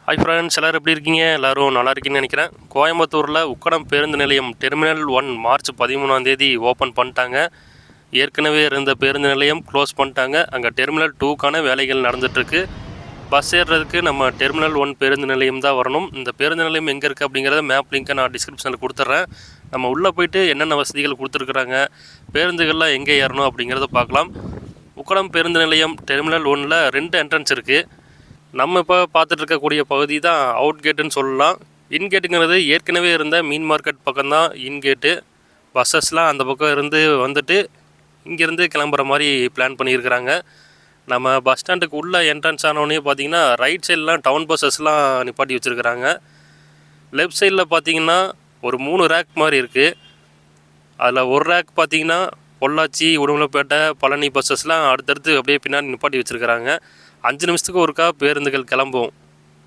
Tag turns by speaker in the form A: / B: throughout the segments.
A: Hi friends, எல்லோரும் எப்படி இருக்கீங்க? எல்லோரும் நல்லா இருக்கீங்கன்னு நினைக்கிறேன். கோயம்புத்தூரில் உக்கடம் பேருந்து நிலையம் டெர்மினல் 1 மார்ச் 13 ஓப்பன் பண்ணிட்டாங்க. ஏற்கனவே இருந்த பேருந்து நிலையம் க்ளோஸ் பண்ணிட்டாங்க. அங்கே டெர்மினல் 2க்கான வேலைகள் நடந்துகிட்ருக்கு. பஸ் ஏறுறதுக்கு நம்ம டெர்மினல் 1 பேருந்து நிலையம் தான் வரணும். இந்த பேருந்து நிலையம் எங்கே இருக்குது அப்படிங்கிறத மேப் லிங்க்கை நான் டிஸ்கிரிப்ஷனில் கொடுத்துட்றேன். நம்ம உள்ளே போய்ட்டு என்னென்ன வசதிகள் கொடுத்துருக்குறாங்க, பேருந்துகள்லாம் எங்கே ஏறணும் அப்படிங்கிறத பார்க்கலாம். உக்கடம் பேருந்து நிலையம் டெர்மினல் 1ல் 2 என்ட்ரன்ஸ் இருக்குது. நம்ம இப்போ பார்த்துட்டு இருக்கக்கூடிய பகுதி தான் அவுட் கேட்டுன்னு சொல்லலாம். இன்கேட்டுங்கிறது ஏற்கனவே இருந்த மீன் மார்க்கெட் பக்கம்தான் இன்கேட்டு. பஸ்ஸஸ்லாம் அந்த பக்கம் இருந்து வந்துட்டு இங்கேருந்து கிளம்புற மாதிரி பிளான் பண்ணியிருக்கிறாங்க. நம்ம பஸ் ஸ்டாண்டுக்கு உள்ள என்ட்ரன்ஸ் ஆனோடனே பார்த்திங்கன்னா ரைட் சைட்லாம் டவுன் பஸ்ஸஸ்லாம் நிப்பாட்டி வச்சுருக்கிறாங்க. லெஃப்ட் சைடில் பார்த்திங்கன்னா ஒரு 3 ரேக் மாதிரி இருக்குது. அதில் ஒரு ரேக் பார்த்திங்கன்னா பொள்ளாச்சி, உடுமலைப்பேட்டை, பழனி பஸ்ஸஸ்லாம் அடுத்தடுத்து அப்படியே பின்னாடி நிப்பாட்டி வச்சுருக்கிறாங்க. 5 நிமிஷத்துக்கு ஒருக்கா பேருந்துகள் கிளம்பும்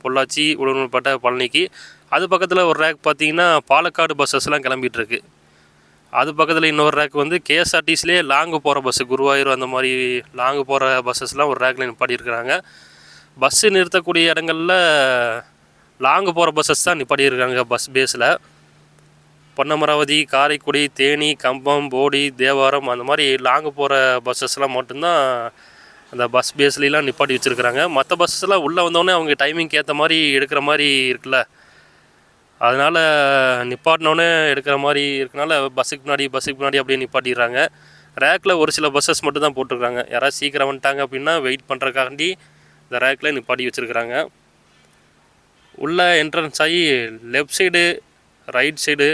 A: பொள்ளாச்சி, உடுமலைப்பேட்டை, பழனிக்கு. அது பக்கத்தில் ஒரு ரேக் பார்த்திங்கன்னா பாலக்காடு பஸ்ஸஸ்லாம் கிளம்பிகிட்ருக்கு. அது பக்கத்தில் இன்னொரு ரேக் வந்து கேஎஸ்ஆர்டிசிலே லாங்கு போகிற பஸ்ஸு, குருவாயூர் அந்த மாதிரி லாங்கு போகிற பஸ்ஸஸ்லாம் ஒரு ரேக்கில் நிப்பாட்டியிருக்கிறாங்க. பஸ்ஸு நிறுத்தக்கூடிய இடங்களில் லாங்கு போகிற பஸ்ஸஸ் தான் நிப்பாட்டியிருக்காங்க. பஸ் பேஸில் பொன்னமராவதி, காரைக்குடி, தேனி, கம்பம், போடி, தேவாரம் அந்த மாதிரி லாங்கு போகிற பஸ்ஸஸ்லாம் மட்டும்தான் அந்த பஸ் பேஸ்லாம் நிப்பாட்டி வச்சுருக்கிறாங்க. மற்ற பஸ்ஸெல்லாம் உள்ளே வந்தோடனே அவங்க டைமிங்க்கு ஏற்ற மாதிரி எடுக்கிற மாதிரி இருக்குல்ல, அதனால் நிப்பாட்டினோடனே எடுக்கிற மாதிரி இருக்கனால பஸ்ஸுக்கு முன்னாடி அப்படியே நிப்பாட்டிடுறாங்க. ரேக்கில் ஒரு சில பஸ்ஸஸ் மட்டும் தான் போட்டிருக்காங்க. யாராவது சீக்கிரம் வந்துட்டாங்க அப்படின்னா வெயிட் பண்ணுறக்காண்டி இந்த ரேக்கில் நிப்பாட்டி வச்சுருக்கிறாங்க. உள்ள என்ட்ரன்ஸ் ஆகி லெஃப்ட் சைடு, ரைட் சைடு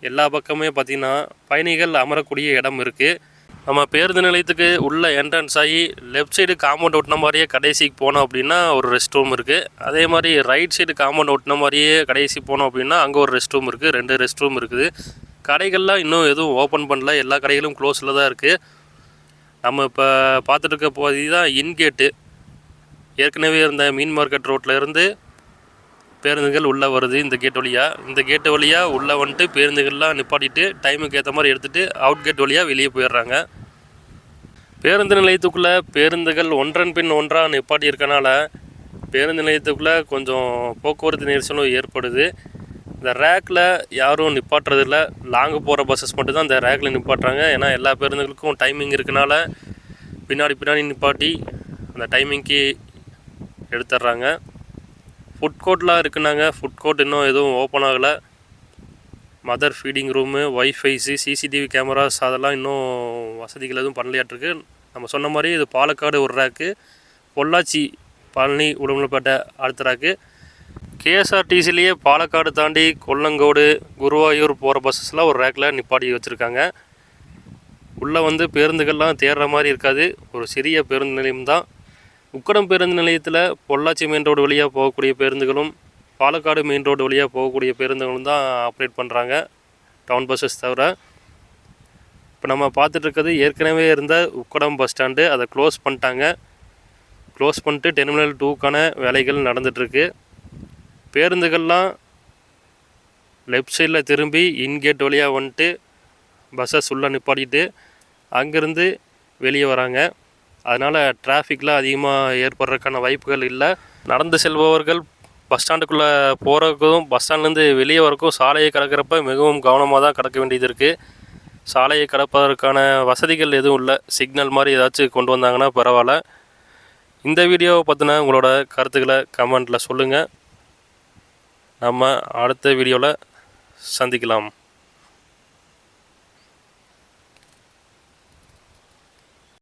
A: எல்லா பக்கமே பார்த்திங்கன்னா பயணிகள் அமரக்கூடிய இடம் இருக்குது. நம்ம பேருந்து நிலையத்துக்கு உள்ள என்ட்ரன்ஸ் ஆகி லெஃப்ட் சைடு காம்பவுண்ட் ஒட்டின மாதிரியே கடைசிக்கு போனோம் அப்படின்னா ஒரு ரெஸ்ட் ரூம் இருக்குது. அதே மாதிரி ரைட் சைடு காம்பவுண்ட் ஒட்டின மாதிரியே கடைசி போனோம் அப்படின்னா அங்கே ஒரு ரெஸ்ட் ரூம் இருக்குது. 2 ரெஸ்ட் ரூம் இருக்குது. கடைகள்லாம் இன்னும் எதுவும் ஓப்பன் பண்ணல, எல்லா கடைகளும் க்ளோஸில் தான் இருக்குது. நம்ம இப்போ பார்த்துட்டு இருக்க போது தான் இன்கேட்டு. ஏற்கனவே இருந்த மீன் மார்க்கெட் ரோட்டில் இருந்து பேருந்துகள் உள்ளே வருது இந்த கேட்டு வழியாக உள்ளே வந்துட்டு பேருந்துகள்லாம் நிப்பாட்டிட்டு டைமுக்கு ஏற்ற மாதிரி எடுத்துகிட்டு அவுட் கேட் வழியாக வெளியே போயிடுறாங்க. பேருந்து நிலையத்துக்குள்ளே பேருந்துகள் ஒன்றன் பின் ஒன்றாக நிப்பாட்டி இருக்கனால பேருந்து நிலையத்துக்குள்ளே கொஞ்சம் போக்குவரத்து நெரிசலும் ஏற்படுது. இந்த ரேக்கில் யாரும் நிப்பாட்டுறதில்ல. லாங்கு போகிற பஸ்ஸஸ் மட்டும்தான் இந்த ரேக்கில் நிப்பாட்டுறாங்க. ஏன்னா எல்லா பேருந்துகளுக்கும் டைமிங் இருக்கனால பின்னாடி நிப்பாட்டி அந்த டைமிங்க்கு எடுத்துட்றாங்க. ஃபுட் கோர்ட்லாம் இருக்குனாங்க. ஃபுட் கோர்ட் இன்னும் எதுவும் ஓப்பன் ஆகலை. Mother feeding room, WiFis, CCTV cameras அதெல்லாம் இன்னும் வசதிகள் எதுவும் பண்ணலையாட்டிருக்கு. நம்ம சொன்ன மாதிரி இது பாலக்காடு ஒரு ரேக்கு, பொள்ளாச்சி, பழனி, உடுமலைப்பேட்டை அடுத்த ரேக்கு. கேஎஸ்ஆர்டிசிலேயே பாலக்காடு தாண்டி கொல்லங்கோடு, குருவாயூர் போகிற பஸ்ஸஸ்லாம் ஒரு ரேக்கில் நிப்பாட்டி வச்சுருக்காங்க. உள்ளே வந்து பேருந்துகள்லாம் தேடுற மாதிரி இருக்காது. ஒரு சிறிய பேருந்து நிலையம் தான். உக்கடம் பேருந்து நிலையத்தில் பொள்ளாச்சி மெயின் ரோடு வழியாக போகக்கூடிய பேருந்துகளும் பாலக்காடு மெயின் ரோடு வழியாக போகக்கூடிய பேருந்துகளும் தான் ஆப்ரேட் பண்ணுறாங்க, டவுன் பஸ்ஸஸ் தவிர. இப்போ நம்ம பார்த்துட்ருக்கிறது ஏற்கனவே இருந்த உக்கடம் பஸ் ஸ்டாண்டு. அதை க்ளோஸ் பண்ணிட்டாங்க. க்ளோஸ் பண்ணிட்டு டெர்மினல் 2க்கான வேலைகள் நடந்துகிட்ருக்கு. பேருந்துகள்லாம் லெஃப்ட் சைடில் திரும்பி இன்கேட் வழியாக வந்துட்டு பஸ்ஸஸ் உள்ளே நிப்பாட்டிட்டு அங்கேருந்து வெளியே வராங்க. அதனால் டிராஃபிக்லாம் அதிகமாக ஏற்படுறதுக்கான வாய்ப்புகள் இல்லை. நடந்து செல்பவர்கள் பஸ் ஸ்டாண்டுக்குள்ளே போகிறதுக்கும் பஸ் ஸ்டாண்ட்லேருந்து வெளியே வரக்கும் சாலையை கடக்கிறப்ப மிகவும் கவனமாக தான் கடக்க வேண்டியது இருக்குது. சாலையை கடப்பதற்கான வசதிகள் எதுவும் இல்லை. சிக்னல் மாதிரி ஏதாச்சும் கொண்டு வந்தாங்கன்னா பரவாயில்ல. இந்த வீடியோவை பற்றின உங்களோட கருத்துக்களை கமெண்ட்டில் சொல்லுங்கள். நம்ம அடுத்த வீடியோவில் சந்திக்கலாம்.